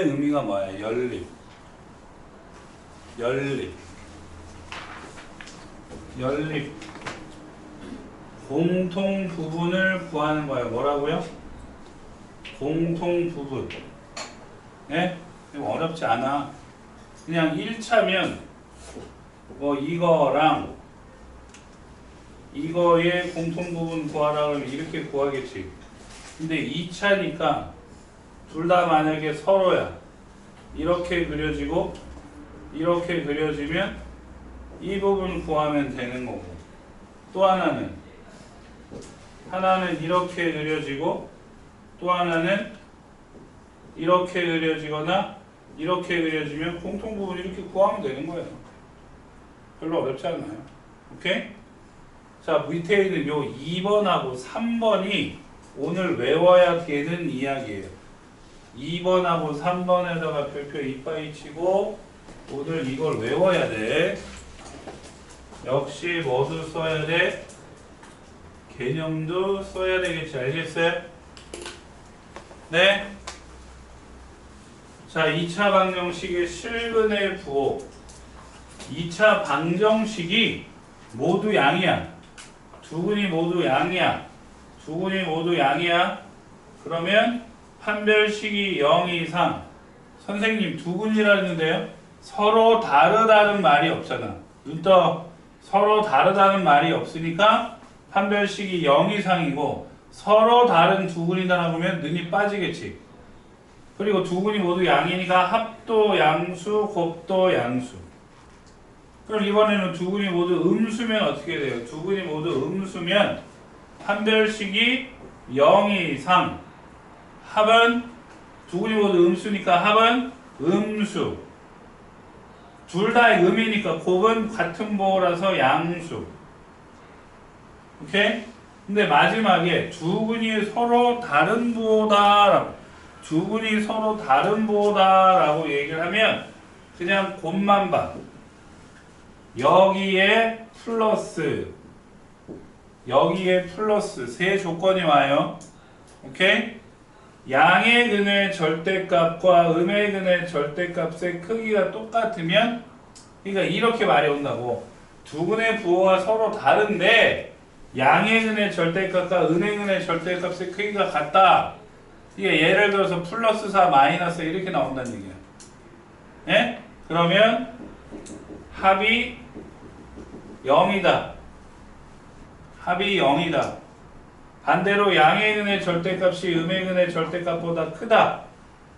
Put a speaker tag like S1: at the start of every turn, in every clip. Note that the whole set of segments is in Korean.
S1: 의미가 뭐야? 연립. 연립. 연립. 공통 부분을 구하는 거예요. 뭐라고요? 공통 부분. 네? 이거 어렵지 않아. 그냥 1차면 뭐 이거랑 이거의 공통 부분 구하라 그러면 이렇게 구하겠지. 근데 2차니까 둘 다 만약에 서로야. 이렇게 그려지고 이렇게 그려지면 이 부분 구하면 되는 거고, 또 하나는 이렇게 그려지고 또 하나는 이렇게 그려지거나 이렇게 그려지면 공통 부분 이렇게 구하면 되는 거예요. 별로 어렵지 않아요. 오케이? 자, 밑에 있는 요 2번하고 3번이 오늘 외워야 되는 이야기예요. 2번하고 3번에다가 별표 이빠이 치고 오늘 이걸 외워야 돼. 역시 뭐도 써야 돼? 개념도 써야 되겠지. 알겠어요? 네? 자, 2차 방정식의 실근의 부호. 2차 방정식이 모두 양이야. 두근이 모두 양이야. 두근이 모두 양이야. 그러면 판별식이 0 이상. 선생님 두근이라는데요. 서로 다르다는 말이 없잖아. 눈떠. 서로 다르다는 말이 없으니까 판별식이 0 이상이고 서로 다른 두근이다라고 하면 눈이 빠지겠지. 그리고 두근이 모두 양이니까 합도 양수, 곱도 양수. 그럼 이번에는 두근이 모두 음수면 어떻게 돼요? 두근이 모두 음수면 판별식이 0 이상. 합은 두근이 모두 음수니까 합은 음수. 둘 다 음이니까 곱은 같은 보호라서 양수. 오케이? 근데 마지막에 두근이 서로 다른 보호다라고, 두근이 서로 다른 보호다라고 얘기를 하면 그냥 곱만 봐. 여기에 플러스, 여기에 플러스 세 조건이 와요. 오케이? 양의 근의 절대값과 음의 근의 절대값의 크기가 똑같으면, 그러니까 이렇게 말이 온다고. 두 근의 부호가 서로 다른데 양의 근의 절대값과 음의 근의 절대값의 크기가 같다. 이게 예를 들어서 플러스 4 마이너스 이렇게 나온다는 얘기야. 예? 그러면 합이 0이다. 합이 0이다. 반대로 양의 근의 절대값이 음의 근의 절대값보다 크다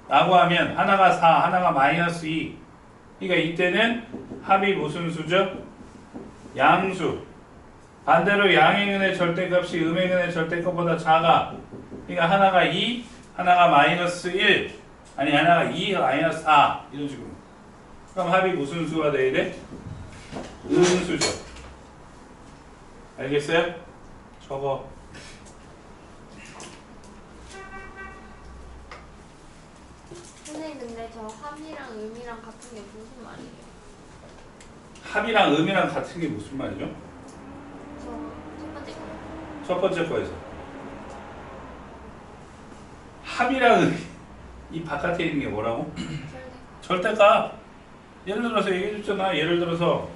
S1: 라고 하면 하나가 4, 하나가 마이너스 2. 그러니까 이때는 합이 무슨 수죠? 양수. 반대로 양의 근의 절대값이 음의 근의 절대값보다 작아. 그러니까 하나가 2, 하나가 마이너스 1. 아니 하나가 2, 마이너스 4. 이런 식으로. 그럼 합이 무슨 수가 돼야 돼? 음수죠. 알겠어요? 적어.
S2: 선생님 근데 저 합이랑 음이랑 같은 게 무슨 말이에요?
S1: 합이랑 음이랑 같은 게 무슨 말이죠?
S2: 저 첫 번째 거.
S1: 첫 번째 거에서 합이랑 음이 이 바깥에 있는 게 뭐라고? 절대값. 예를 들어서 얘기해 줬잖아. 예를 들어서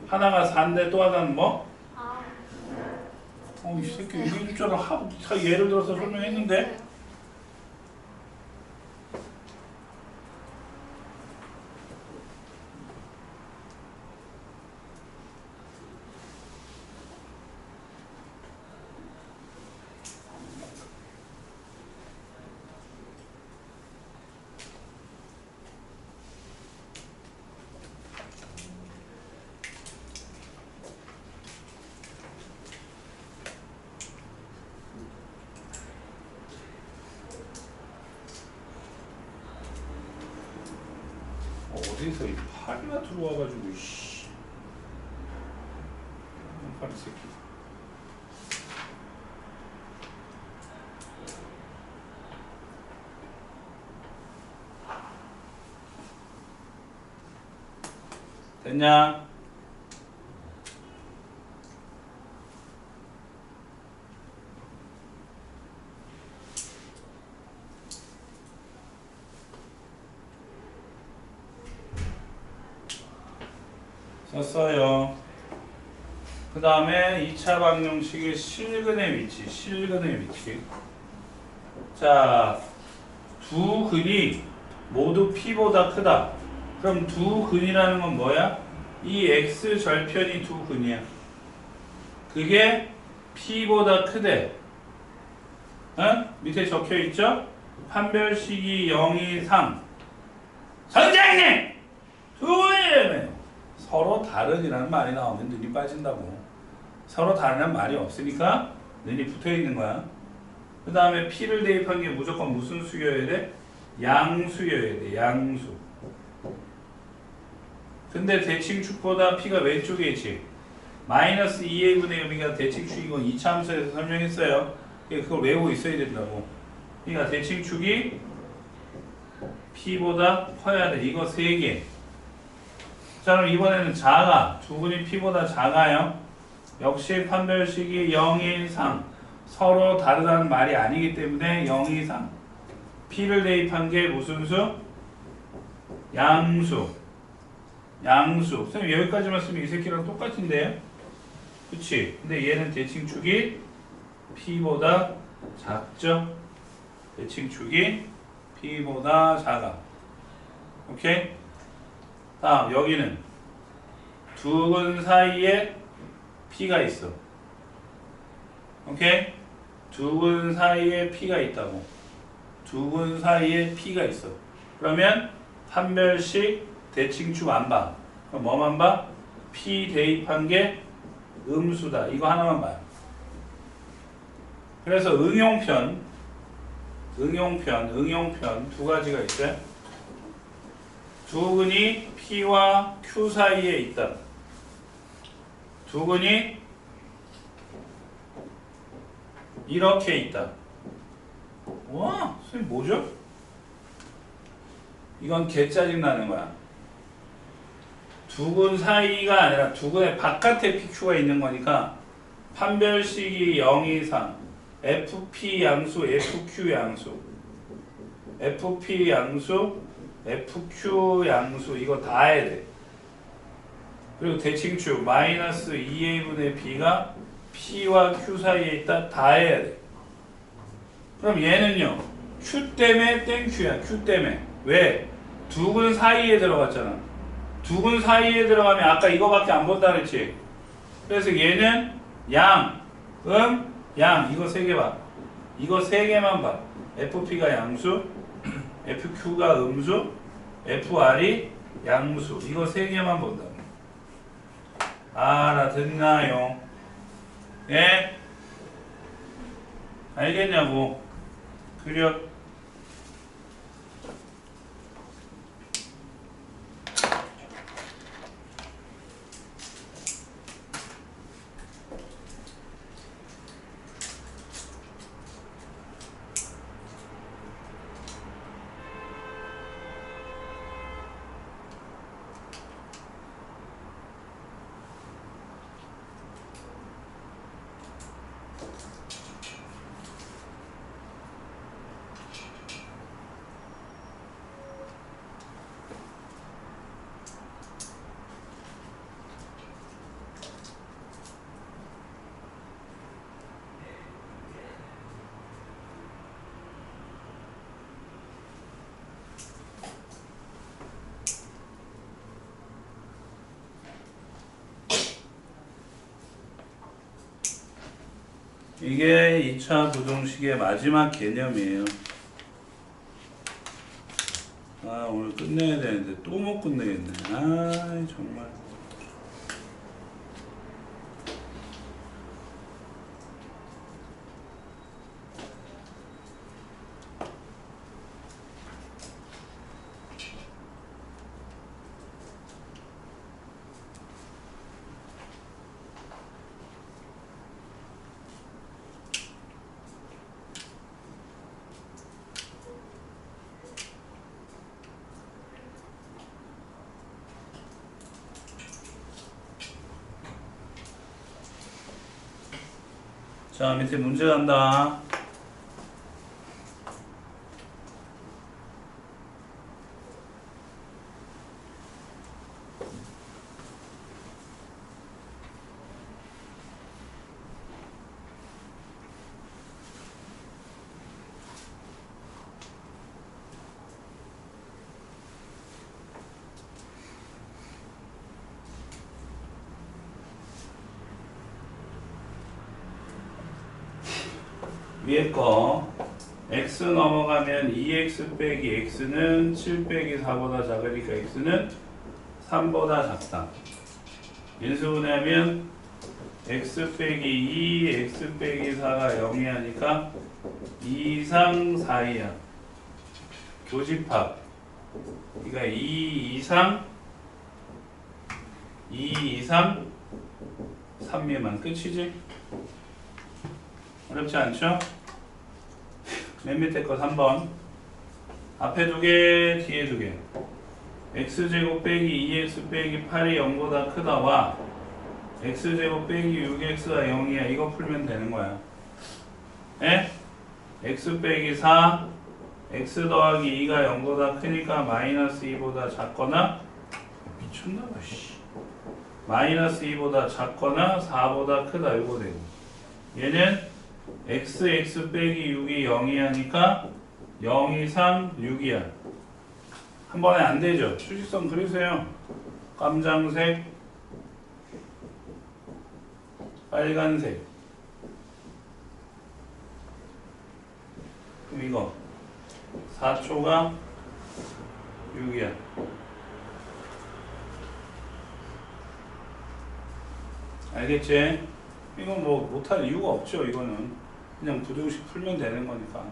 S1: 하나가 4인데 또 하나는 뭐?
S2: 아.
S1: 이 새끼 얘기해 줬잖아. 예를 들어서 설명했는데. 어디서 이 파리가 들어와가지고 씨. 파리 새끼. 됐냐? 썼어요. 그 다음에 2차 방정식의 실근의 위치, 자, 두 근이 모두 P보다 크다. 그럼 두 근이라는 건 뭐야? 이 X 절편이 두 근이야. 그게 P보다 크대. 응? 밑에 적혀 있죠? 판별식이 0 이상. 선생님! 두 근이라며. 서로 다른이라는 말이 나오면 눈이 빠진다고. 서로 다르다는 말이 없으니까 눈이 붙어 있는 거야. 그 다음에 P를 대입한 게 무조건 무슨 수여야 돼? 양수여야 돼. 양수. 근데 대칭축보다 P가 왼쪽에 있지. 마이너스 2a 분의 의미가 대칭축이고 2차 함수에서 설명했어요. 그걸 외우고 있어야 된다고. 그러니까 대칭축이 P보다 커야 돼. 이거 3개. 자, 그럼 이번에는 작아. 두 근이 P보다 작아요. 역시 판별식이 0 이상. 서로 다르다는 말이 아니기 때문에 0 이상. P를 대입한 게 무슨 수? 양수. 선생님 여기까지만 쓰면 이 새끼랑 똑같은데요? 그치? 근데 얘는 대칭축이 P보다 작죠? 대칭축이 P보다 작아. 오케이? 다음 여기는 두 근 사이에 P가 있어. 오케이? 두 근 사이에 P가 있다고. 두 근 사이에 P가 있어. 그러면 판별식 대칭축 안 봐. 그럼 뭐만 봐? P 대입한 게 음수다. 이거 하나만 봐요. 그래서 응용편 두 가지가 있어요. 두 근이 P와 Q 사이에 있다. 두 근이 이렇게 있다. 와, 선생님 뭐죠? 이건 개 짜증나는 거야. 두 근 사이가 아니라 두 근의 바깥에 PQ가 있는 거니까 판별식이 0 이상 FP 양수, FQ 양수 FP 양수, FQ 양수 이거 다 해야 돼. 그리고 대칭축 마이너스 2a분의 b가 P와 Q 사이에 있다. 다 해야 돼. 그럼 얘는요. Q 때문에 땡Q야. Q 때문에. 왜? 두 근 사이에 들어갔잖아. 두 근 사이에 들어가면 아까 이거밖에 안 본다 그랬지. 그래서 얘는 양, 양 이거 3개 봐. 이거 3개만 봐. FP가 양수, FQ가 음수, FR이 양수. 이거 3개만 본다. 알아듣나요? 예? 알겠냐고. 그려. 이게 2차 부등식의 마지막 개념이에요. 아, 오늘 끝내야 되는데 또 못 끝내겠네. 아, 정말. 자, 밑에 문제 간다. 위에 거 x 넘어가면 2x 빼기 x는 7 빼기 4보다 작으니까 x는 3보다 작다. 인수분해하면 x 빼기 2, x 빼기 4가 0이 하니까 2 이상 4 이하. 교집합. 그러니까 2 이상 3 미만. 끝이지? 어렵지 않죠? 맨 밑에 거 3번. 앞에 2개, 뒤에 2개. x제곱 빼기 2x 빼기 8이 0보다 크다와 x제곱 빼기 6x가 0이야. 이거 풀면 되는 거야. 에? x 빼기 4, x 더하기 2가 0보다 크니까 마이너스 2보다 작거나 미쳤나봐 씨. 마이너스 2보다 작거나 4보다 크다. 이거 되고 얘는 x 빼기 6이 0이 하니까 0 이상 6이야. 한 번에 안 되죠. 수직선 그리세요. 깜장색, 빨간색. 그럼 이거 4초가 6이야. 알겠지? 이건 뭐 못할 이유가 없죠. 이거는 그냥 부등식 풀면 되는 거니까.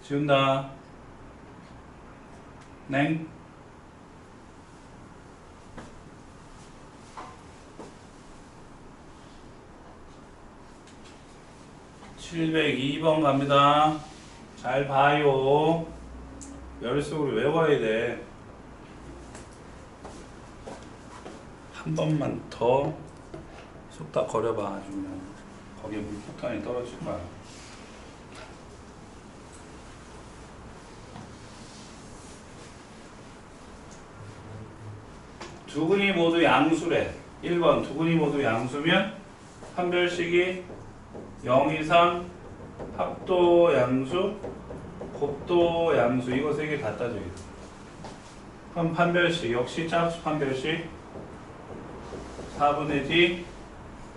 S1: 지운다. 냉. 702번 갑니다. 잘 봐요. 머릿속으로 외워야 돼. 한 번만 더 쏙딱 거려봐. 아주 그냥 거기에 물폭탄이 떨어질 거야. 두 근이 모두 양수래. 1번 두 근이 모두 양수면 판별식이 0 이상 합도 양수, 곱도 양수. 이거 세 개 다 따져요. 그럼 판별식 역시 짝수 판별식 4분의 d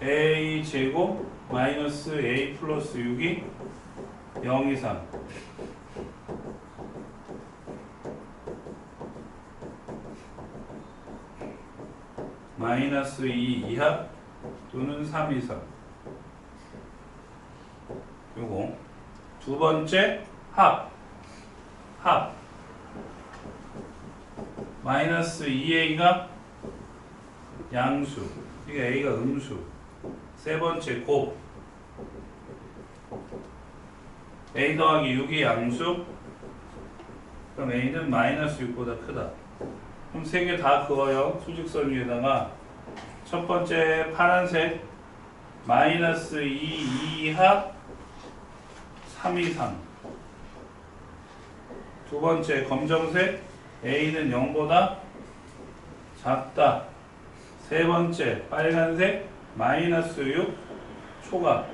S1: a 제곱 마이너스 a 플러스 6이 0 이상 마이너스 2 이하 또는 3 이상. 요거 두 번째 합 마이너스 2a가 양수, 이게 a가 음수. 세 번째 곱 a 더하기 6이 양수. 그럼 a는 마이너스 6보다 크다. 그럼 세 개 다 그어요. 수직선 위에다가 첫 번째 파란색 마이너스 2 이하 3 이상. 두 번째 검정색 a는 0보다 작다. 세 번째 빨간색 마이너스 6 초각.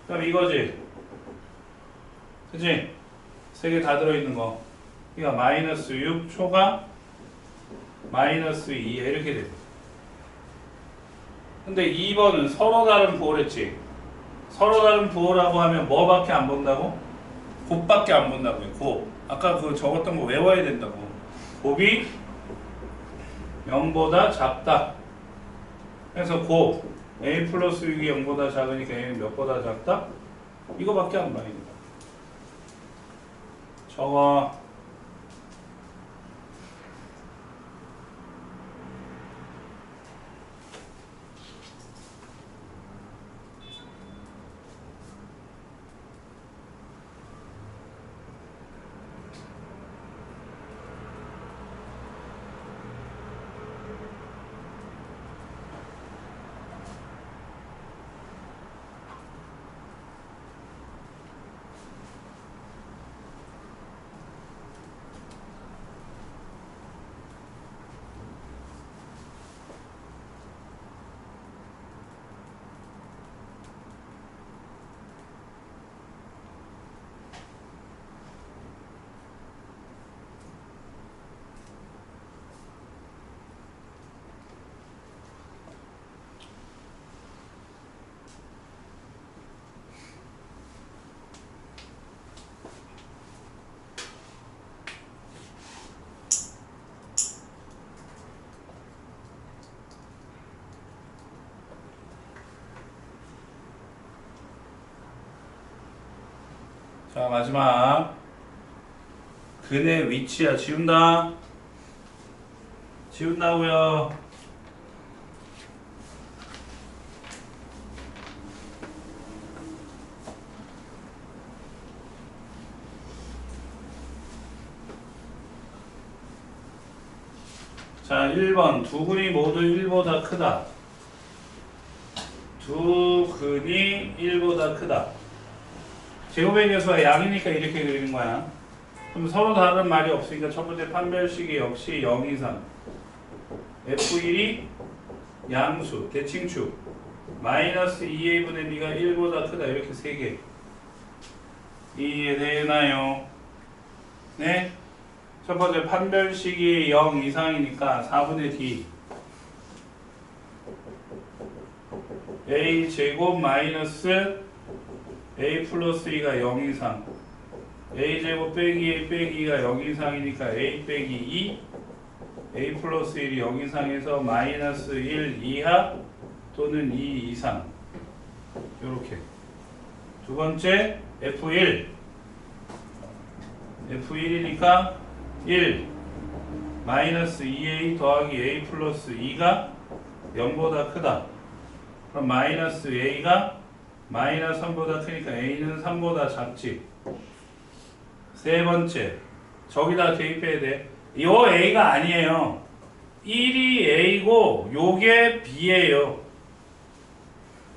S1: 그럼 이거지. 그치? 세 개 다 들어있는 거. 그러니까 마이너스 6 초각 마이너스 2 이렇게 돼. 근데 2번은 서로 다른 부호랬지. 서로 다른 부호라고 하면 뭐밖에 안 본다고? 곱밖에 안 본다고요. 곱. 아까 그 적었던 거 외워야 된다고. 곱이 0보다 작다. 그래서 곱 a 플러스 6이 0보다 작으니까 a는 몇보다 작다? 이거밖에 안 봐야 된다. 적어. 자, 마지막. 근의 위치야. 지운다. 지운다고요. 자, 1번. 두 근이 모두 1보다 크다. 두 근이 1보다 크다. 제곱의 개수가 양이니까 이렇게 그리는 거야. 그럼 서로 다른 말이 없으니까 첫 번째 판별식이 역시 0 이상. F1이 양수, 대칭축. 마이너스 2a분의 b가 1보다 크다. 이렇게 세 개. 이해되나요? 네? 첫 번째 판별식이 0 이상이니까 4분의 d a 제곱 마이너스 a 플러스 2가 0 이상 a 제곱 빼기 a 빼기 2가 0 이상이니까 a 빼기 2 a 플러스 1이 0 이상에서 마이너스 1 이하 또는 2 이상 요렇게. 두 번째 F1 F1이니까 1 마이너스 2a 더하기 a 플러스 2가 0보다 크다. 그럼 마이너스 a가 마이너스 3보다 크니까 a는 3보다 작지. 세 번째 저기다 대입해야 돼. 요 a가 아니에요. 1이 a고 요게 b예요.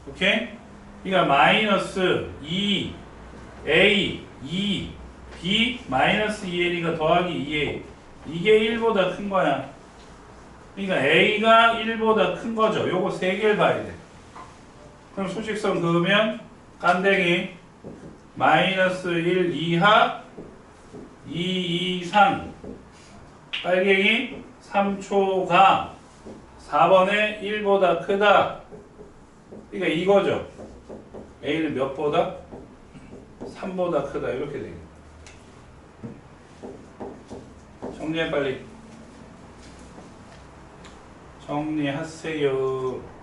S1: 오케이? 그러니까 마이너스 2 a 2 b 마이너스 2a가 더하기 2a 이게 1보다 큰 거야. 그러니까 a가 1보다 큰 거죠. 요거 세 개를 봐야 돼. 그럼 수직선 그으면 깐댕이 마이너스 1 이하 2 이상 빨갱이 3초가 4번에 1보다 크다. 그러니까 이거죠. a는 몇 보다? 3보다 크다. 이렇게 되겠다. 정리해 빨리. 정리하세요.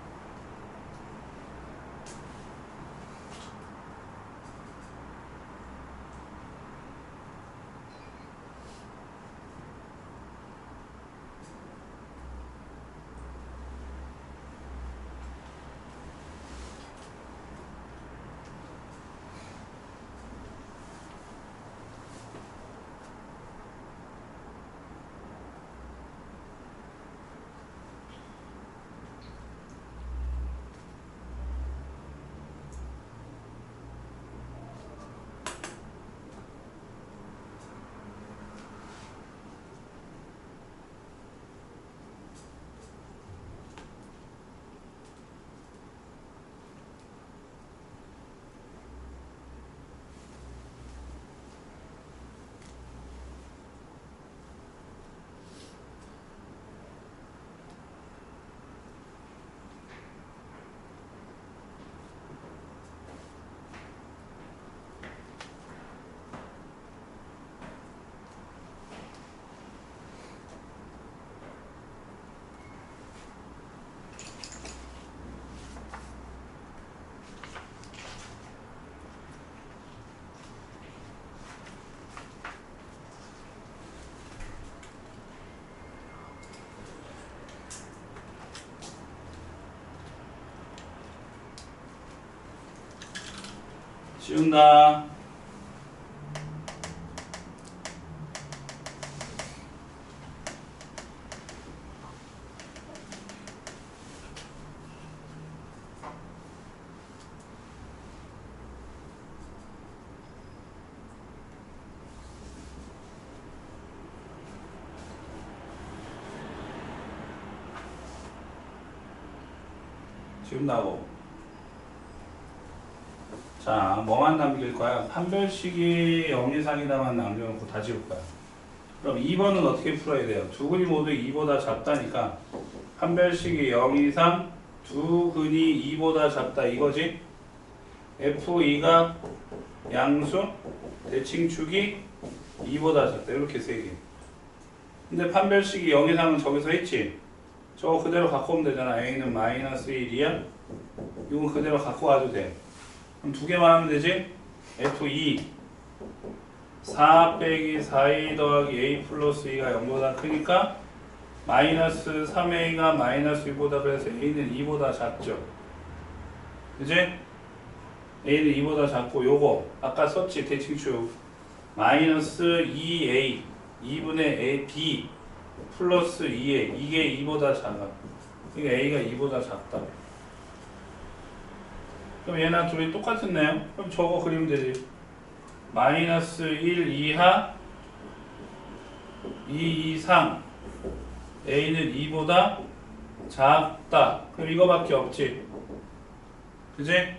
S1: 지운다. 지운다고. 자, 뭐만 남길 거야? 판별식이 0 이상이다만 남겨놓고 다 지울 거야. 그럼 2번은 어떻게 풀어야 돼요? 두 근이 모두 2보다 작다니까 판별식이 0 이상 두 근이 2보다 작다 이거지? F2가 양수, 대칭축이 2보다 작다 이렇게 세 개. 근데 판별식이 0 이상은 저기서 했지? 저거 그대로 갖고 오면 되잖아. A는 마이너스 1이야? 이건 그대로 갖고 와도 돼. 그럼 두 개만 하면 되지? F2 4 빼기 4a 더하기 a 플러스 2가 0보다 크니까 마이너스 3a가 마이너스 2보다 그래서 a는 2보다 작죠. 그지? a는 2보다 작고 요거 아까 썼지 대칭축 마이너스 2a 2분의 a b 플러스 2a 이게 2보다 작아. 그러니까 a가 2보다 작다. 그럼 얘랑 둘이 똑같았네요. 그럼 저거 그리면 되지. 마이너스 1 이하 2 이상 a는 2보다 작다. 그럼 이거밖에 없지. 그지?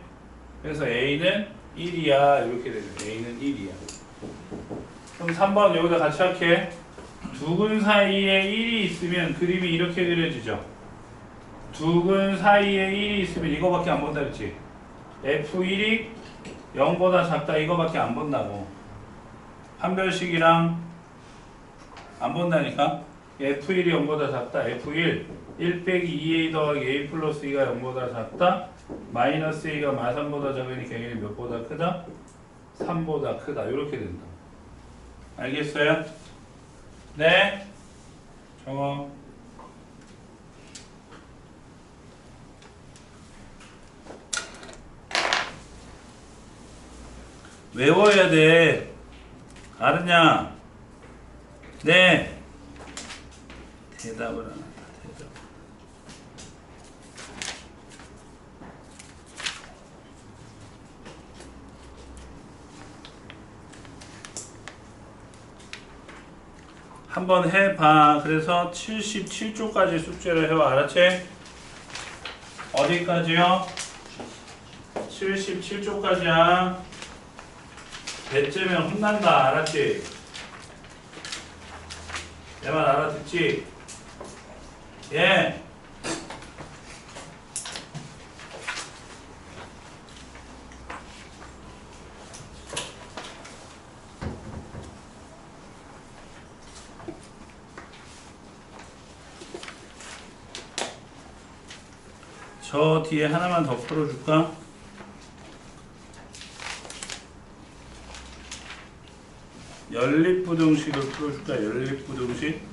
S1: 그래서 a는 1이야. 이렇게 되죠. a는 1이야. 그럼 3번 여기다 같이 할게. 두 근 사이에 1이 있으면 그림이 이렇게 그려지죠. 두 근 사이에 1이 있으면 이거밖에 안 본다 그랬지. F1이 0보다 작다 이거밖에 안 본다고. 판별식이랑 안 본다니까. F1이 0보다 작다. F1 1 빼기 2a 더하기 a 플러스 2가 0보다 작다. 마이너스 a가 마3보다 작으니까 a는 몇보다 크다? 3보다 크다. 이렇게 된다. 알겠어요? 네. 정어. 외워야 돼. 알았냐? 네. 대답을 안 한다. 대답. 한번 해봐. 그래서 77쪽까지 숙제를 해와. 알았지? 어디까지요? 77쪽까지야. 배째면 혼난다. 알았지? 내 말 알아듣지? 예. 저 뒤에 하나만 더 풀어줄까? 연립부등식을 풀어줄까? 연립부등식?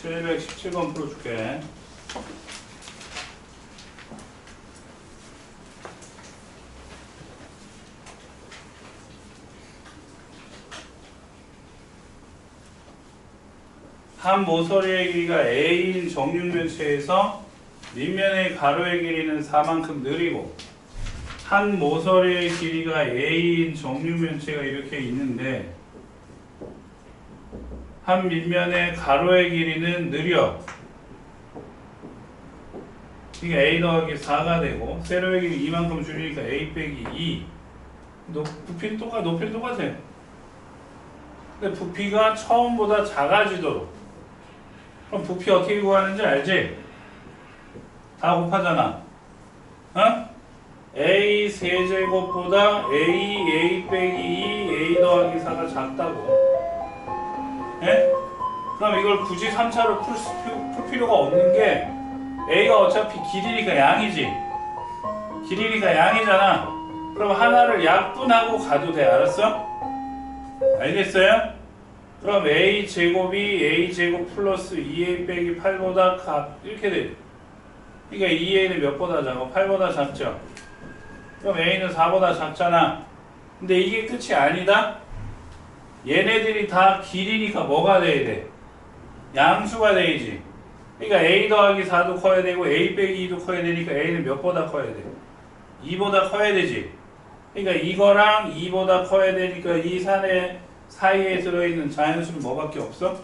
S1: (717번) 풀어줄게. 한 모서리의 길이가 a인 정육면체에서 밑면의 가로의 길이는 4만큼 느리고 한 모서리의 길이가 a인 정육면체가 이렇게 있는데 한 밑면의 가로의 길이는 느려. 그러니까 a 더하기 4가 되고 세로의 길이 이만큼 줄이니까 a 빼기 2. 부피는 높이는 똑같아. 근데 부피가 처음보다 작아지도록. 그럼 부피 어떻게 구하는지 알지? 다 곱하잖아. 어? a 세제곱보다 a 빼기 2, a 더하기 4가 작다고. 예? 그럼 이걸 굳이 3차로 풀 필요가 없는 게 a가 어차피 길이니까 양이지. 길이니까 양이잖아. 그럼 하나를 약분하고 가도 돼. 알았어? 알겠어요? 그럼 a 제곱이 a 제곱 플러스 2a 빼기 8보다 이렇게 돼. 그러니까 2a는 몇보다 작아? 8보다 작죠? 그럼 a는 4보다 작잖아. 근데 이게 끝이 아니다? 얘네들이 다 길이니까 뭐가 돼야 돼? 양수가 돼야지. 그러니까 a 더하기 4도 커야 되고 a 빼기 2도 커야 되니까 a는 몇보다 커야 돼? 2보다 커야 되지. 그러니까 이거랑 2보다 커야 되니까 이 산의 사이에 들어있는 자연수는 뭐밖에 없어?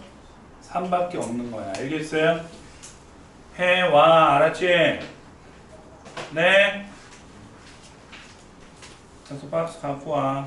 S1: 3밖에 없는 거야. 알겠어요? 해와. 알았지? 네. 가서 박스 갖고 와.